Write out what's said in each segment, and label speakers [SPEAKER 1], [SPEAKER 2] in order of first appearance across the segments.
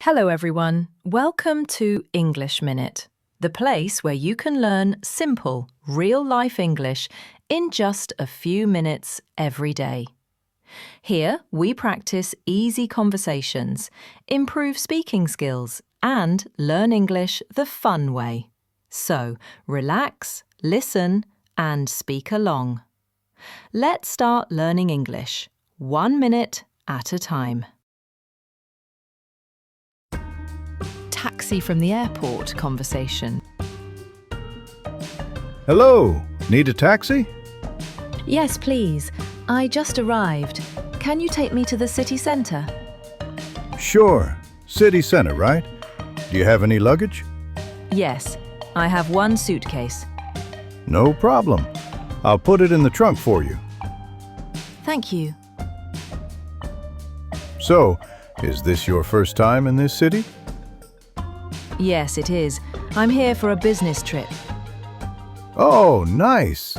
[SPEAKER 1] Hello everyone, welcome to English Minute, the place where you can learn simple, real-life English in just a few minutes every day. Here, we practice easy conversations, improve speaking skills, and learn English the fun way. So, relax, listen, and speak along. Let's start learning English, 1 minute at a time. Taxi from the airport conversation.
[SPEAKER 2] Hello, need a taxi?
[SPEAKER 1] Yes, please. I just arrived. Can you take me to the city centre?
[SPEAKER 2] Sure, city center, right? Do you have any luggage?
[SPEAKER 1] Yes, I have one suitcase.
[SPEAKER 2] No problem. I'll put it in the trunk for you.
[SPEAKER 1] Thank you.
[SPEAKER 2] So, is this your first time in this city?
[SPEAKER 1] Yes, it is. I'm here for a business trip.
[SPEAKER 2] Oh, nice.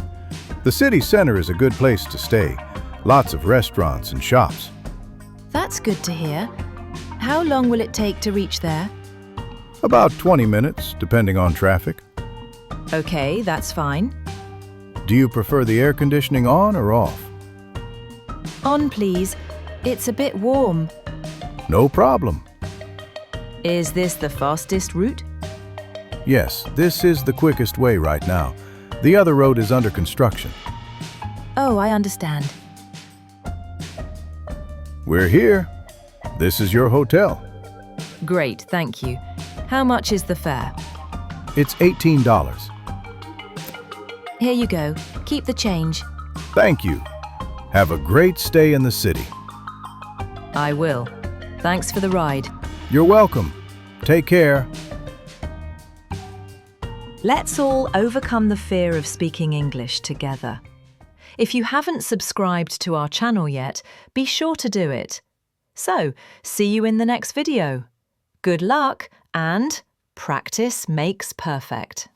[SPEAKER 2] The city center is a good place to stay. Lots of restaurants and shops.
[SPEAKER 1] That's good to hear. How long will it take to reach there?
[SPEAKER 2] About 20 minutes, depending on traffic.
[SPEAKER 1] Okay, that's fine.
[SPEAKER 2] Do you prefer the air conditioning on or off?
[SPEAKER 1] On, please. It's a bit warm.
[SPEAKER 2] No problem.
[SPEAKER 1] Is this the fastest route?
[SPEAKER 2] Yes, this is the quickest way right now. The other road is under construction.
[SPEAKER 1] Oh, I understand.
[SPEAKER 2] We're here. This is your hotel.
[SPEAKER 1] Great, thank you. How much is the fare?
[SPEAKER 2] It's $18.
[SPEAKER 1] Here you go. Keep the change.
[SPEAKER 2] Thank you. Have a great stay in the city.
[SPEAKER 1] I will. Thanks for the ride.
[SPEAKER 2] You're welcome. Take care.
[SPEAKER 1] Let's all overcome the fear of speaking English together. If you haven't subscribed to our channel yet, be sure to do it. So, see you in the next video. Good luck and practice makes perfect.